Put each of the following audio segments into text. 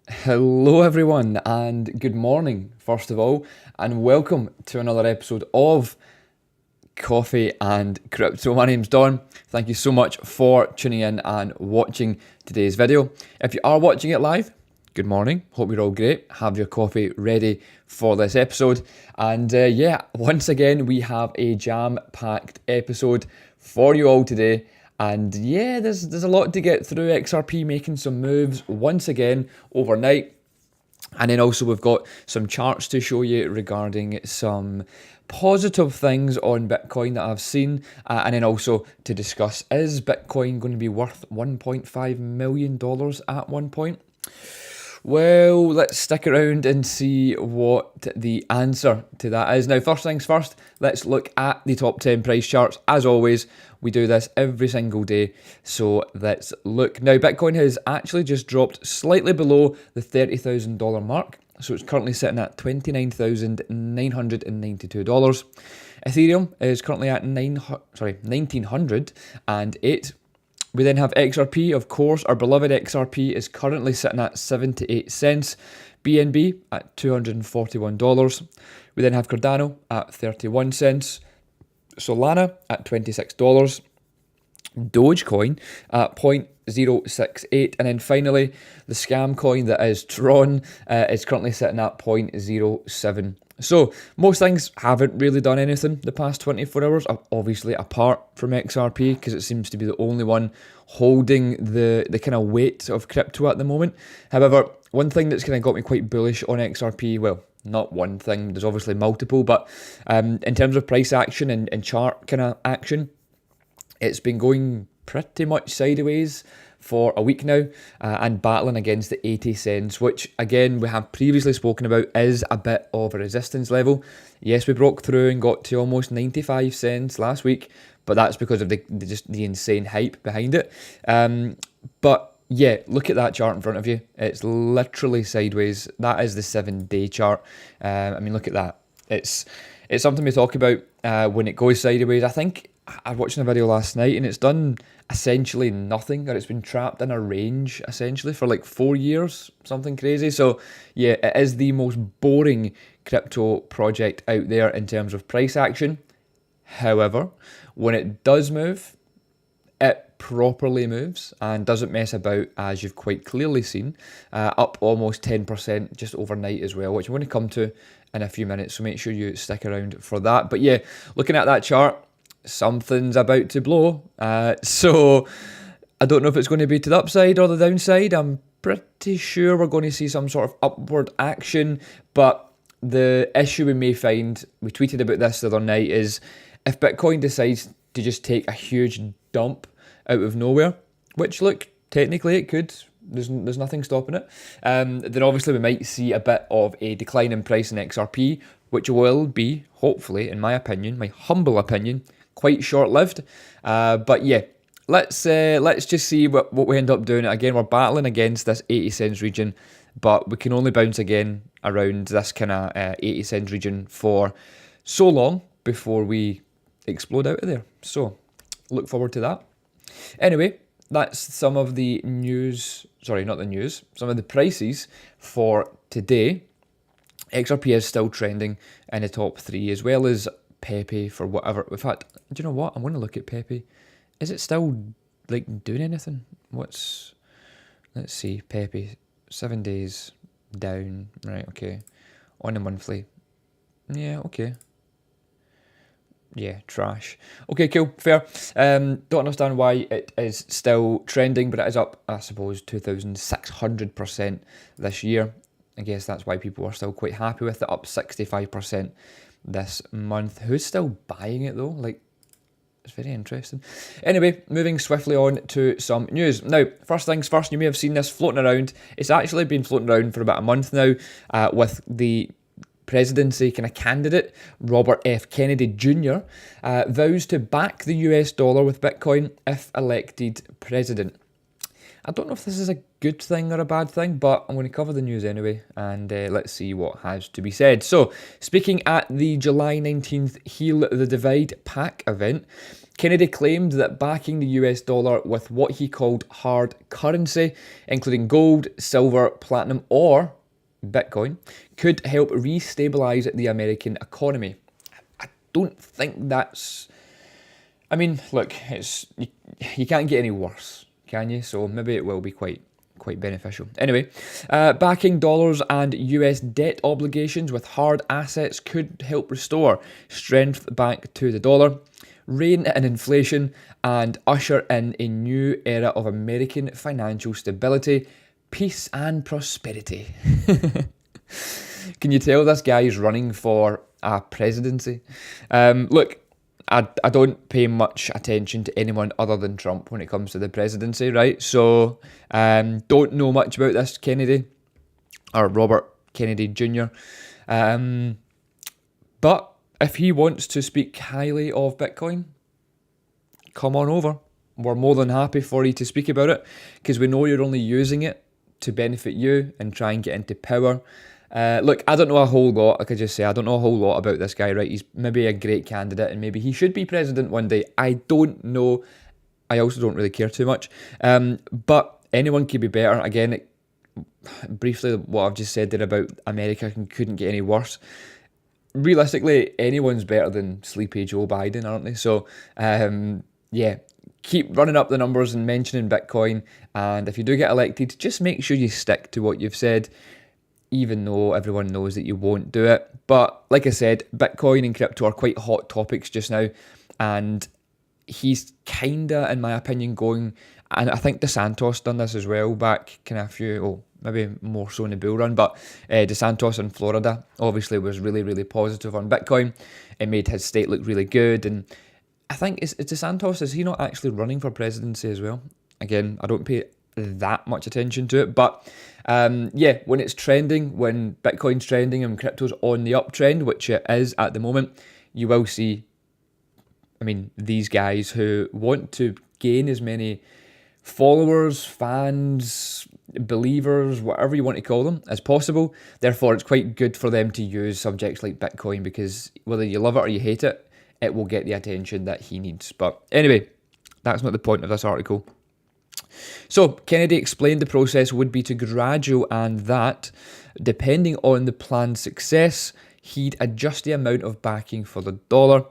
Hello everyone and good morning first of all, and welcome to another episode of Coffee and Crypto. My name's Don. Thank you so much for tuning in and watching today's video. If you are watching it live, good morning. Hope you're all great. Have your coffee ready for this episode. And once again, we have a jam-packed episode for you all today. And yeah, there's a lot to get through. XRP making some moves once again overnight. And then also we've got some charts to show you regarding some positive things on Bitcoin that I've seen. And then also to discuss, is Bitcoin going to be worth $1.5 million at one point? Well, let's stick around and see what the answer to that is. Now, first things first, let's look at the top 10 price charts. As always, we do this every single day, so let's look. Now, Bitcoin has actually just dropped slightly below the $30,000 mark, so it's currently sitting at $29,992. Ethereum is currently at 1,908. We then have XRP, of course. Our beloved XRP is currently sitting at 78 cents. BNB at $241. We then have Cardano at 31 cents. Solana at $26. Dogecoin at 0.068. And then finally, the scam coin that is Tron is currently sitting at 0.07. So most things haven't really done anything the past 24 hours, obviously apart from XRP, because it seems to be the only one holding the kind of weight of crypto at the moment. However, one thing that's kind of got me quite bullish on XRP, well, not one thing, there's obviously multiple, but in terms of price action and chart kind of action, it's been going pretty much sideways for a week now and battling against the 80 cents, which again we have previously spoken about is a bit of a resistance level. Yes, we broke through and got to almost 95 cents last week, but that's because of the insane hype behind it. But yeah, look at that chart in front of you. It's literally sideways. That is the 7-day chart. I mean, look at that. It's something we talk about when it goes sideways. I think I was watching a video last night and it's done essentially nothing, or it's been trapped in a range essentially for like 4 years, something crazy. So yeah, it is the most boring crypto project out there in terms of price action. However, when it does move, it properly moves and doesn't mess about, as you've quite clearly seen, up almost 10% just overnight as well, which I'm going to come to in a few minutes, so make sure you stick around for that. But yeah, looking at that chart, something's about to blow. So I don't know if it's going to be to the upside or the downside. I'm pretty sure we're going to see some sort of upward action, but the issue we may find, we tweeted about this the other night, is if Bitcoin decides to just take a huge dump out of nowhere, which look, technically it could, there's nothing stopping it, then obviously we might see a bit of a decline in price in XRP, which will be, hopefully, in my opinion, my humble opinion, quite short-lived. But yeah, let's just see what we end up doing. Again, we're battling against this 80 cents region, but we can only bounce again around this kind of 80 cents region for so long before we explode out of there. So look forward to that. Anyway, that's some of the news, sorry, not the news, some of the prices for today. XRP is still trending in the top 3, as well as Pepe for whatever. In fact, do you know what? I'm going to look at Pepe. Is it still like doing anything? Let's see. Pepe, 7 days down. Right, okay. On the monthly. Yeah, okay. Yeah, trash. Okay, cool, fair. Don't understand why it is still trending, but it is up, I suppose, 2,600% this year. I guess that's why people are still quite happy with it, up 65% this month. Who's still buying it though? Like, it's very interesting. Anyway, moving swiftly on to some news. Now, first things first, you may have seen this floating around. It's actually been floating around for about a month now with the presidency kind of candidate, Robert F. Kennedy Jr., vows to back the US dollar with Bitcoin if elected president. I don't know if this is a good thing or a bad thing, but I'm going to cover the news anyway, and let's see what has to be said. So, speaking at the July 19th Heal the Divide PAC event, Kennedy claimed that backing the US dollar with what he called hard currency, including gold, silver, platinum, or Bitcoin, could help re-stabilize the American economy. I don't think that's... I mean, look, you can't get any worse, can you? So maybe it will be quite beneficial. Anyway, backing dollars and US debt obligations with hard assets could help restore strength back to the dollar, rein in inflation, and usher in a new era of American financial stability, peace and prosperity. Can you tell this guy is running for a presidency? Look, I don't pay much attention to anyone other than Trump when it comes to the presidency, right? So, don't know much about this Kennedy, or Robert Kennedy Jr. But if he wants to speak highly of Bitcoin, come on over. We're more than happy for you to speak about it, because we know you're only using it to benefit you and try and get into power. Look, I don't know a whole lot, like I just say, I don't know a whole lot about this guy, right? He's maybe a great candidate and maybe he should be president one day. I don't know. I also don't really care too much. But anyone could be better. Again, briefly, what I've just said there about America couldn't get any worse. Realistically, anyone's better than sleepy Joe Biden, aren't they? So, yeah, keep running up the numbers and mentioning Bitcoin. And if you do get elected, just make sure you stick to what you've said, even though everyone knows that you won't do it. But like I said, Bitcoin and crypto are quite hot topics just now. And he's kinda, in my opinion, going, and I think DeSantis done this as well back kind of maybe more so in the bull run, but DeSantis in Florida obviously was really, really positive on Bitcoin. It made his state look really good. And I think, is DeSantis, is he not actually running for presidency as well? Again, I don't pay that much attention to it, but yeah, when it's trending, when Bitcoin's trending and crypto's on the uptrend, which it is at the moment, you will see, I mean, these guys who want to gain as many followers, fans, believers, whatever you want to call them, as possible. Therefore, it's quite good for them to use subjects like Bitcoin, because whether you love it or you hate it, it will get the attention that he needs. But anyway, that's not the point of this article. So, Kennedy explained the process would be to gradual, and that, depending on the planned success, he'd adjust the amount of backing for the dollar.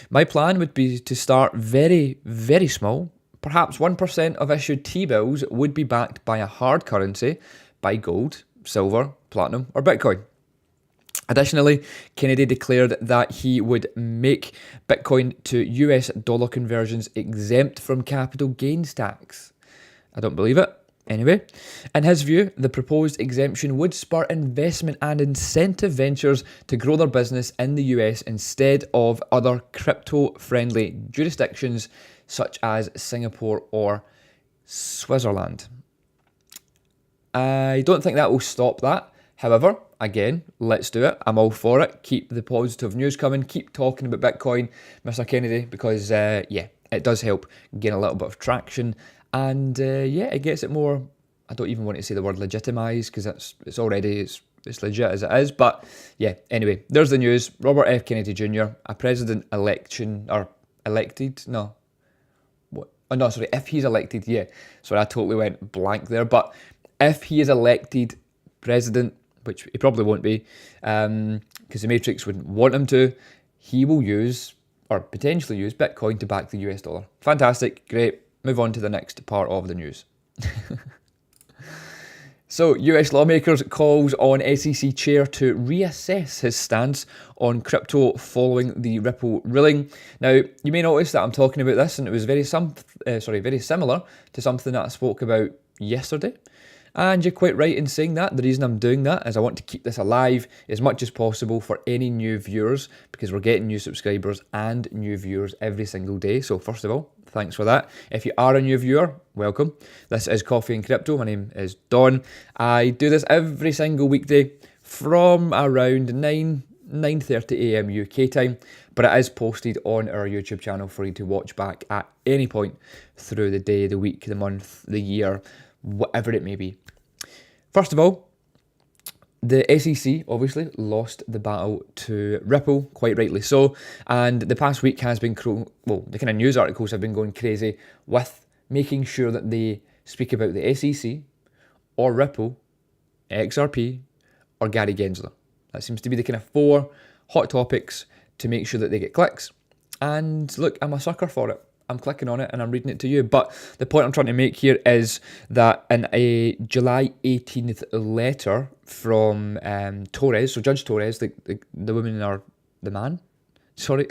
My plan would be to start very, very small. Perhaps 1% of issued T-bills would be backed by a hard currency, by gold, silver, platinum, or Bitcoin. Additionally, Kennedy declared that he would make Bitcoin to US dollar conversions exempt from capital gains tax. I don't believe it. Anyway, in his view, the proposed exemption would spur investment and incentive ventures to grow their business in the US instead of other crypto-friendly jurisdictions such as Singapore or Switzerland. I don't think that will stop that. However, again, let's do it. I'm all for it. Keep the positive news coming. Keep talking about Bitcoin, Mr. Kennedy, because, yeah, it does help gain a little bit of traction. And, yeah, it gets it more, I don't even want to say the word legitimised, because it's already, it's legit as it is. But, yeah, anyway, there's the news. Robert F. Kennedy Jr., a president election, or elected, no. What? Oh, no, sorry, if he's elected, yeah. Sorry, I totally went blank there. But if he is elected president, which he probably won't be, because the Matrix wouldn't want him to, he will use, or potentially use, Bitcoin to back the US dollar. Fantastic, great. Move on to the next part of the news. So, US lawmakers calls on SEC chair to reassess his stance on crypto following the Ripple ruling. Now, you may notice that I'm talking about this, and it was very similar to something that I spoke about yesterday. And you're quite right in saying that. The reason I'm doing that is I want to keep this alive as much as possible for any new viewers, because we're getting new subscribers and new viewers every single day. So first of all, thanks for that. If you are a new viewer, welcome. This is Coffee and Crypto. My name is Don. I do this every single weekday from around 9:30 a.m. UK time, but it is posted on our YouTube channel for you to watch back at any point through the day, the week, the month, the year, whatever it may be. First of all, the SEC obviously lost the battle to Ripple, quite rightly so, and the past week has been, the kind of news articles have been going crazy with making sure that they speak about the SEC or Ripple, XRP, or Gary Gensler. That seems to be the kind of 4 hot topics to make sure that they get clicks. And look, I'm a sucker for it. I'm clicking on it and I'm reading it to you. But the point I'm trying to make here is that in a July 18th letter from Torres, so Judge Torres, the woman or the man, sorry,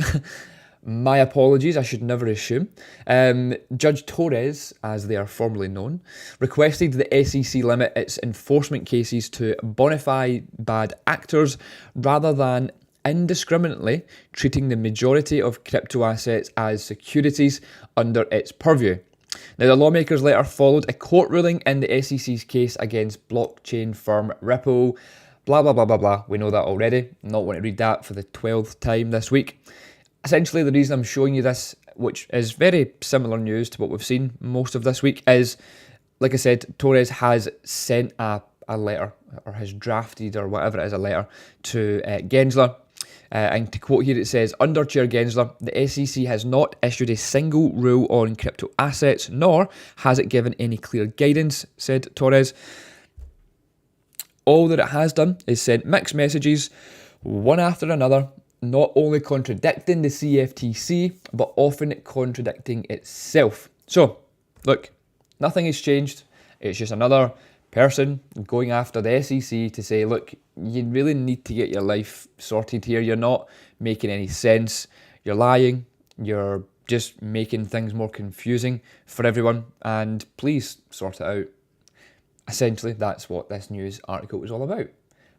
my apologies, I should never assume. Judge Torres, as they are formally known, requested the SEC limit its enforcement cases to bona fide bad actors rather than indiscriminately treating the majority of crypto assets as securities under its purview. Now, the Lawmakers letter followed a court ruling in the SEC's case against blockchain firm Ripple. Blah, blah, blah, blah, blah. We know that already. Not want to read that for the 12th time this week. Essentially, the reason I'm showing you this, which is very similar news to what we've seen most of this week, is, like I said, Torres has sent a letter, or has drafted, or whatever it is, a letter to Gensler. And to quote here, it says, under Chair Gensler, the SEC has not issued a single rule on crypto assets, nor has it given any clear guidance, said Torres. All that it has done is sent mixed messages, one after another, not only contradicting the CFTC, but often contradicting itself. So, look, nothing has changed. It's just another person going after the SEC to say, look, you really need to get your life sorted here. You're not making any sense. You're lying. You're just making things more confusing for everyone. And please sort it out. Essentially, that's what this news article was all about.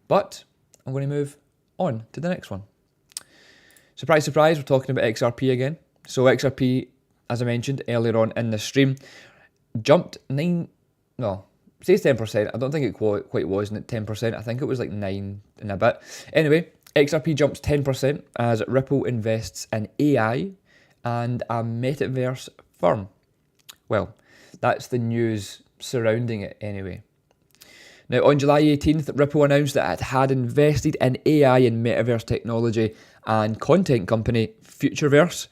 But I'm going to move on to the next one. Surprise, surprise, we're talking about XRP again. So XRP, as I mentioned earlier on in the stream, jumped it says 10%. I don't think it quite wasn't at 10%. I think it was like 9 and a bit. Anyway, XRP jumps 10% as Ripple invests in AI and a metaverse firm. Well, that's the news surrounding it anyway. Now, on July 18th, Ripple announced that it had invested in AI and metaverse technology and content company Futureverse.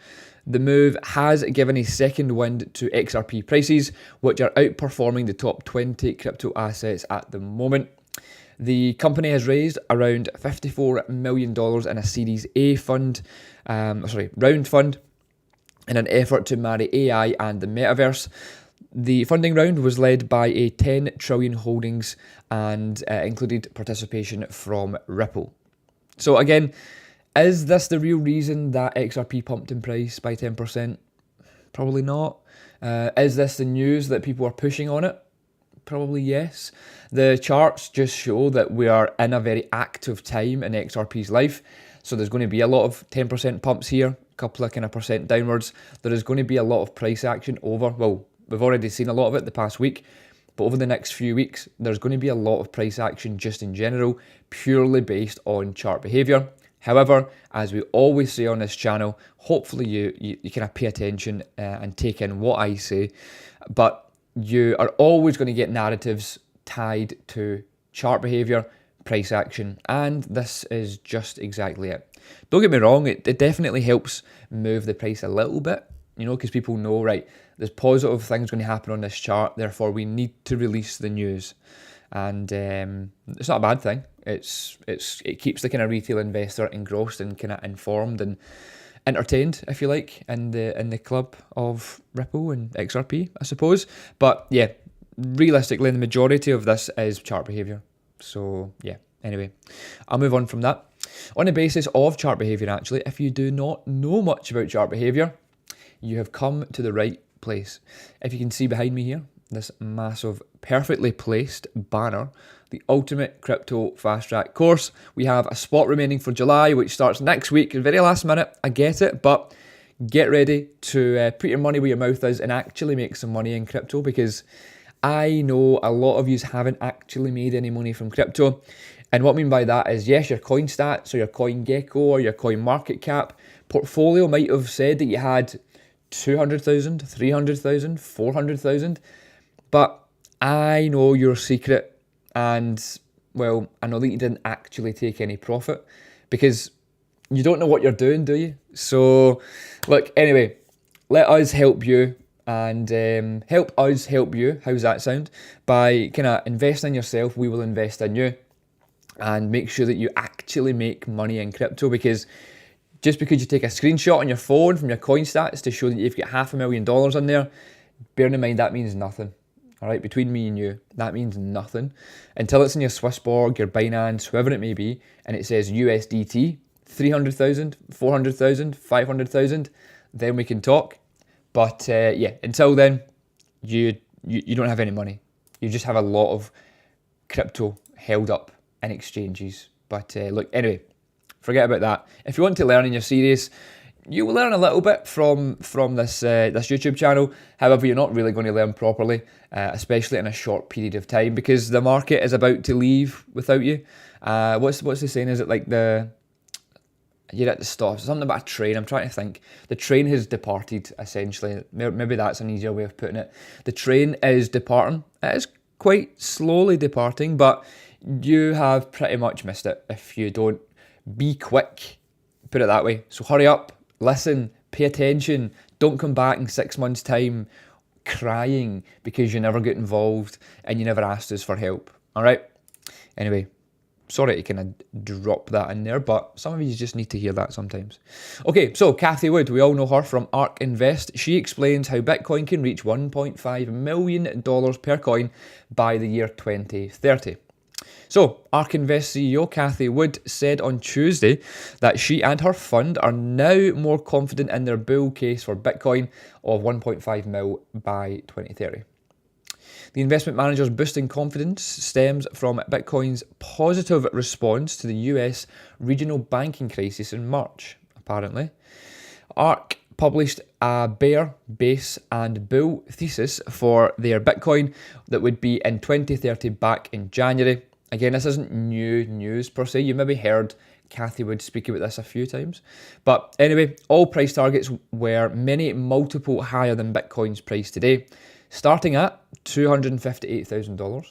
The move has given a second wind to XRP prices, which are outperforming the top 20 crypto assets at the moment. The company has raised around $54 million in a Series A round fund in an effort to marry AI and the metaverse. The funding round was led by a 10 trillion holdings and included participation from Ripple. So again, is this the real reason that XRP pumped in price by 10%? Probably not. Is this the news that people are pushing on it? Probably yes. The charts just show that we are in a very active time in XRP's life. So there's going to be a lot of 10% pumps here, a couple of kind of percent downwards. There is going to be a lot of price action we've already seen a lot of it the past week. But over the next few weeks, there's going to be a lot of price action just in general, purely based on chart behavior. However, as we always say on this channel, hopefully you kind of pay attention and take in what I say, but you are always going to get narratives tied to chart behavior, price action, and this is just exactly it. Don't get me wrong, it definitely helps move the price a little bit, because people know, right, there's positive things going to happen on this chart, therefore we need to release the news. And it's not a bad thing. It keeps the kind of retail investor engrossed and kind of informed and entertained, if you like, in the club of Ripple and XRP, I suppose. But yeah, realistically, the majority of this is chart behavior. So yeah, anyway, I'll move on from that. On the basis of chart behavior, actually, if you do not know much about chart behavior, you have come to the right place. If you can see behind me here, this massive, perfectly placed banner, the ultimate crypto fast track course. We have a spot remaining for July, which starts next week, very last minute. I get it, but get ready to put your money where your mouth is and actually make some money in crypto, because I know a lot of you haven't actually made any money from crypto. And what I mean by that is, yes, your coin stats or your coin gecko or your coin market cap portfolio might have said that you had 200,000, 300,000, 400,000. But I know your secret, and well, I know that you didn't actually take any profit because you don't know what you're doing, do you? So, look, anyway, let us help you and help us help you. How's that sound? By kind of investing in yourself, we will invest in you and make sure that you actually make money in crypto, because just because you take a screenshot on your phone from your coin stats to show that you've got $500,000 in there, bearing in mind that means nothing. All right, between me and you, that means nothing until it's in your SwissBorg, your Binance, whoever it may be, and it says USDT, 300,000, 400,000, 500,000, then we can talk. But yeah, until then, you don't have any money. You just have a lot of crypto held up in exchanges. But look, anyway, forget about that. If you want to learn and you're serious, you will learn a little bit from this YouTube channel. However, you're not really going to learn properly, especially in a short period of time, because the market is about to leave without you. What's the saying? Is it like you're at the stop? Something about a train. I'm trying to think. The train has departed, essentially. Maybe that's an easier way of putting it. The train is departing. It is quite slowly departing, but you have pretty much missed it if you don't be quick. Put it that way. So hurry up. Listen, pay attention. Don't come back in 6 months' time crying because you never get involved and you never asked us for help. All right? Anyway, sorry to kind of drop that in there, but some of you just need to hear that sometimes. Okay, so Cathie Wood, we all know her from ARK Invest. She explains how Bitcoin can reach $1.5 million per coin by the year 2030. So, ARK Invest CEO Cathie Wood said on Tuesday that she and her fund are now more confident in their bull case for Bitcoin of 1.5 mil by 2030. The investment manager's boosting confidence stems from Bitcoin's positive response to the US regional banking crisis in March, apparently. ARK published a bear, base and bull thesis for their Bitcoin that would be in 2030 back in January. Again, this isn't new news per se. You maybe heard Cathie Wood speak about this a few times. But anyway, all price targets were many multiple higher than Bitcoin's price today, starting at $258,000,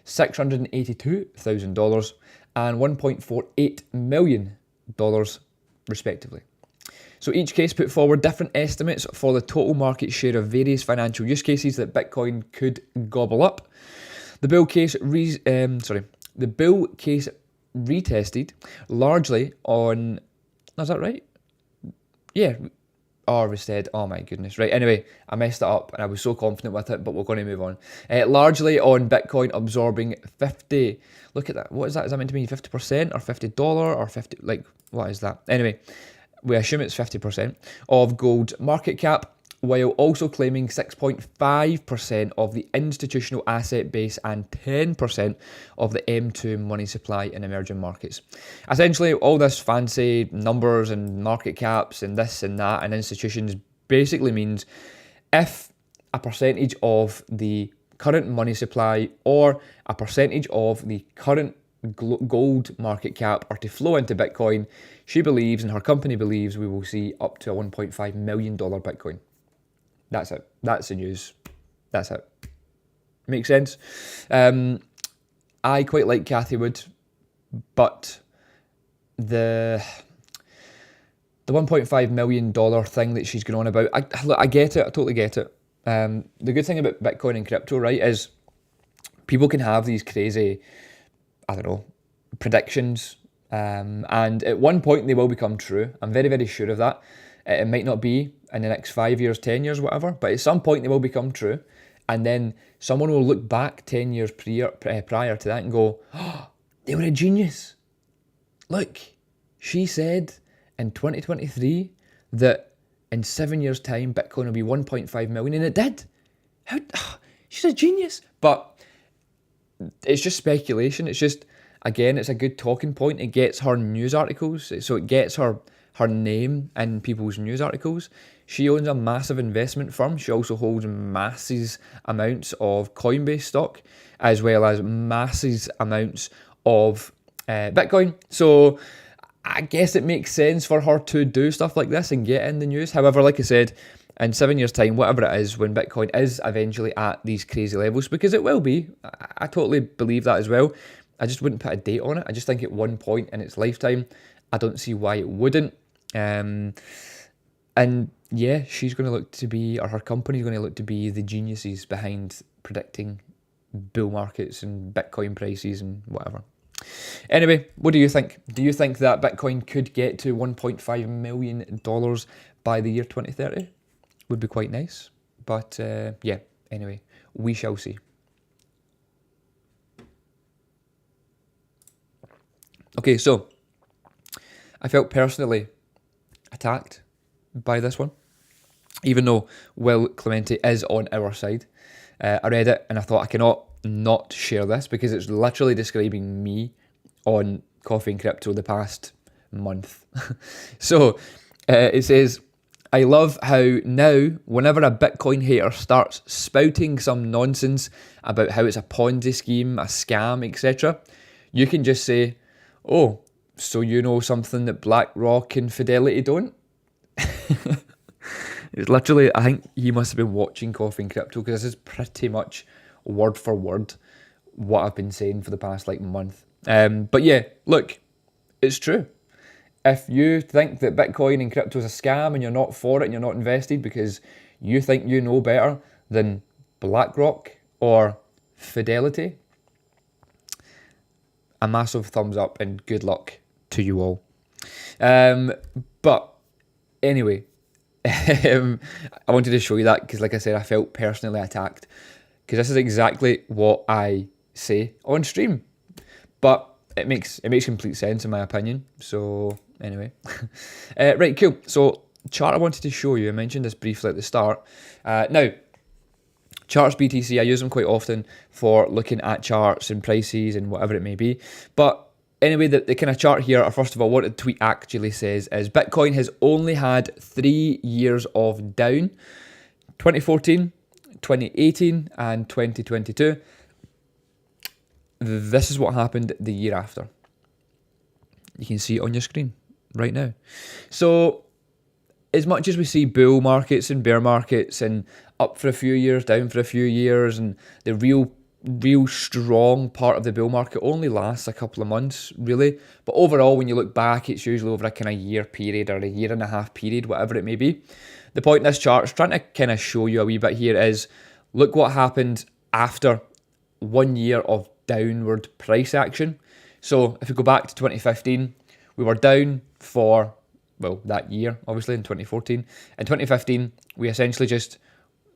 $682,000, and $1.48 million, respectively. So each case put forward different estimates for the total market share of various financial use cases that Bitcoin could gobble up. The bull case retested largely on. Is that right? Yeah. Instead. Oh my goodness. Right. Anyway, I messed it up and I was so confident with it, but we're going to move on. Largely on Bitcoin absorbing 50. Look at that. What is that? Is that meant to be 50% or $50 or 50? Like, what is that? Anyway, we assume it's 50% of gold market cap, while also claiming 6.5% of the institutional asset base and 10% of the M2 money supply in emerging markets. Essentially, all this fancy numbers and market caps and this and that and institutions basically means if a percentage of the current money supply or a percentage of the current gold market cap are to flow into Bitcoin, she believes and her company believes we will see up to a $1.5 million Bitcoin. That's it. That's the news. That's it. Makes sense? I quite like Cathie Wood, but the $1.5 million thing that she's going on about, I get it. I totally get it. The good thing about Bitcoin and crypto, right, is people can have these crazy, I don't know, predictions, and at one point they will become true. I'm very, very sure of that. It might not be in the next 5 years, 10 years, whatever, but at some point they will become true. And then someone will look back 10 years prior to that and go, oh, they were a genius. Look, she said in 2023 that in 7 years' time, Bitcoin will be 1.5 million, and it did. She's a genius. But it's just speculation. It's just, again, it's a good talking point. It gets her news articles, so it gets her name in people's news articles. She owns a massive investment firm. She also holds massive amounts of Coinbase stock, as well as massive amounts of Bitcoin. So I guess it makes sense for her to do stuff like this and get in the news. However, like I said, in 7 years' time, whatever it is, when Bitcoin is eventually at these crazy levels, because it will be, I totally believe that as well. I just wouldn't put a date on it. I just think at one point in its lifetime, I don't see why it wouldn't. And yeah, she's going to look to be, or her company's going to look to be the geniuses behind predicting bull markets and Bitcoin prices and whatever. Anyway, what do you think? Do you think that Bitcoin could get to $1.5 million by the year 2030? Would be quite nice. But yeah, anyway, we shall see. Okay, so I felt personally attacked by this one, even though Will Clemente is on our side. I read it and I thought I cannot not share this because it's literally describing me on Coffee and Crypto the past month. So it says, I love how now whenever a Bitcoin hater starts spouting some nonsense about how it's a Ponzi scheme, a scam, etc., you can just say, oh, so you know something that BlackRock and Fidelity don't? It's literally, I think he must have been watching Coffee and Crypto because this is pretty much word for word what I've been saying for the past month. But yeah, look, it's true. If you think that Bitcoin and crypto is a scam and you're not for it and you're not invested because you think you know better than BlackRock or Fidelity, a massive thumbs up and good luck to you all. But anyway, I wanted to show you that because, like I said, I felt personally attacked because this is exactly what I say on stream, but it makes complete sense in my opinion. So anyway, right, cool. So chart I wanted to show you, I mentioned this briefly at the start. Now, charts BTC, I use them quite often for looking at charts and prices and whatever it may be. But anyway, the kind of chart here, or first of all, what the tweet actually says is Bitcoin has only had 3 years of down, 2014, 2018, and 2022. This is what happened the year after. You can see it on your screen right now. So as much as we see bull markets and bear markets and up for a few years, down for a few years, and the real strong part of the bull market only lasts a couple of months, really. But overall, when you look back, it's usually over a kind of year period or a year and a half period, whatever it may be. The point in this chart is trying to kind of show you a wee bit here is, look what happened after 1 year of downward price action. So if we go back to 2015, we were down for, well, that year, obviously, in 2014. In 2015, we essentially just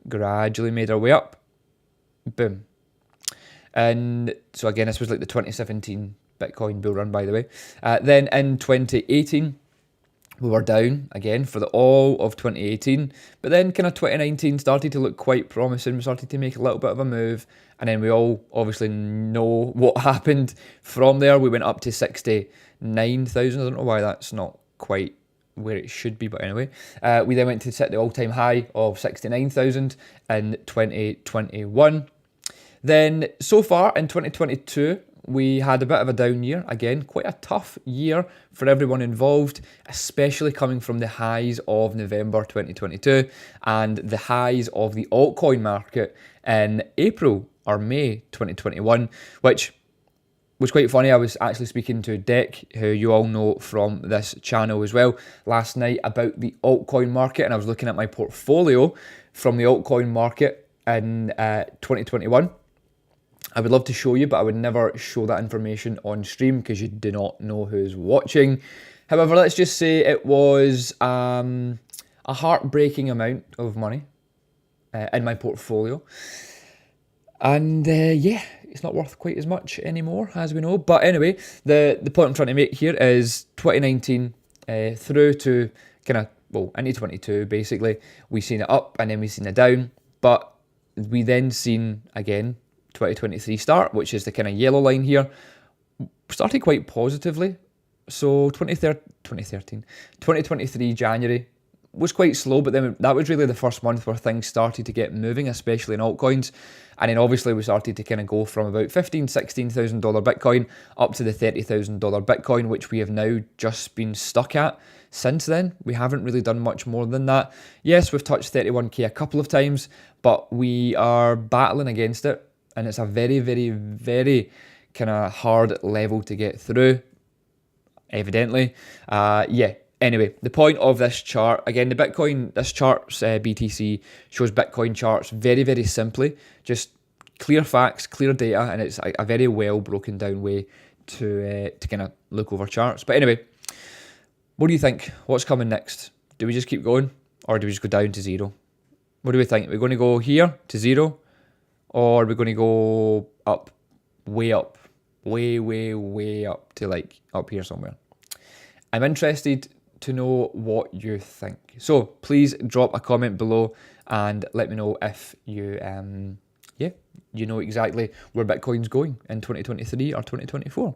gradually made our way up. Boom. And so again, this was like the 2017 Bitcoin bull run, by the way. Then in 2018, we were down again for the all of 2018. But then kind of 2019 started to look quite promising. We started to make a little bit of a move. And then we all obviously know what happened from there. We went up to 69,000. I don't know why that's not quite where it should be, but anyway. We then went to set the all-time high of 69,000 in 2021. Then, so far in 2022, we had a bit of a down year. Again, quite a tough year for everyone involved, especially coming from the highs of November 2022 and the highs of the altcoin market in April or May 2021, which was quite funny. I was actually speaking to Deck, who you all know from this channel as well, last night about the altcoin market, and I was looking at my portfolio from the altcoin market in 2021. I would love to show you, but I would never show that information on stream because you do not know who's watching. However, let's just say it was a heartbreaking amount of money in my portfolio. And yeah, it's not worth quite as much anymore, as we know. But anyway, the point I'm trying to make here is 2019 through to kind of, well, into 22, basically. We've seen it up and then we've seen it down. But we then seen, again, 2023 start, which is the kind of yellow line here, started quite positively. So 2023 January was quite slow, but then that was really the first month where things started to get moving, especially in altcoins. And then obviously we started to kind of go from about $15,000, $16,000 Bitcoin up to the $30,000 Bitcoin, which we have now just been stuck at since then. We haven't really done much more than that. Yes, we've touched 31k a couple of times, but we are battling against it. And it's a very, very, very kind of hard level to get through, evidently. Anyway, the point of this chart, again, this chart's BTC shows Bitcoin charts very, very simply, just clear facts, clear data, and it's a very well broken down way to kind of look over charts. But anyway, what do you think? What's coming next? Do we just keep going, or do we just go down to zero? What do we think? Are we going to go here to zero, or are we going to go up, way, way up to like up here somewhere? I'm interested to know what you think. So please drop a comment below and let me know if you you know exactly where Bitcoin's going in 2023 or 2024.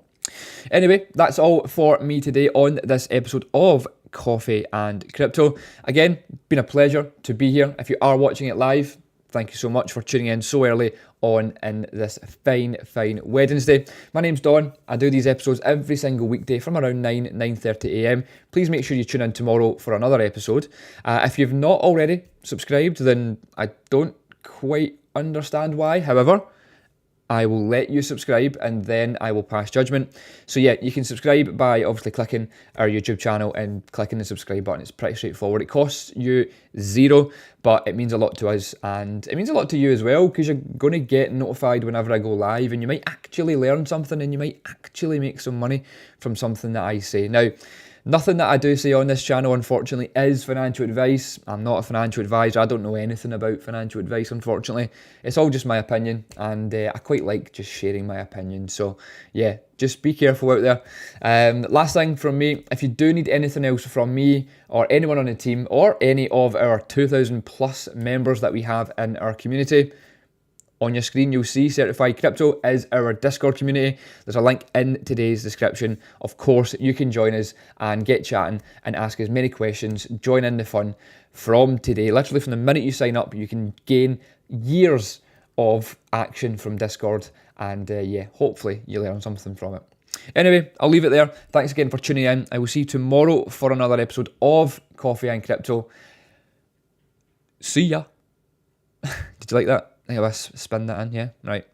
Anyway, that's all for me today on this episode of Coffee and Crypto. Again, been a pleasure to be here. If you are watching it live, thank you so much for tuning in so early on in this fine Wednesday. My name's Don. I do these episodes every single weekday from around 9:30 a.m. Please make sure you tune in tomorrow for another episode. If you've not already subscribed, then I don't quite understand why. However, I will let you subscribe and then I will pass judgment. So yeah, you can subscribe by obviously clicking our YouTube channel and clicking the subscribe button. It's pretty straightforward. It costs you $0, but it means a lot to us and it means a lot to you as well, because you're going to get notified whenever I go live, and you might actually learn something and you might actually make some money from something that I say. Now, nothing that I do say on this channel, unfortunately, is financial advice. I'm not a financial advisor. I don't know anything about financial advice, unfortunately. It's all just my opinion, and I quite like just sharing my opinion. So, yeah, just be careful out there. Last thing from me, if you do need anything else from me or anyone on the team or any of our 2,000 plus members that we have in our community, on your screen, you'll see Certified Crypto is our Discord community. There's a link in today's description. Of course, you can join us and get chatting and ask as many questions. Join in the fun from today. Literally from the minute you sign up, you can gain years of action from Discord. And hopefully you learn something from it. Anyway, I'll leave it there. Thanks again for tuning in. I will see you tomorrow for another episode of Coffee and Crypto. See ya. Did you like that? I think I'll spin that in, yeah? Right.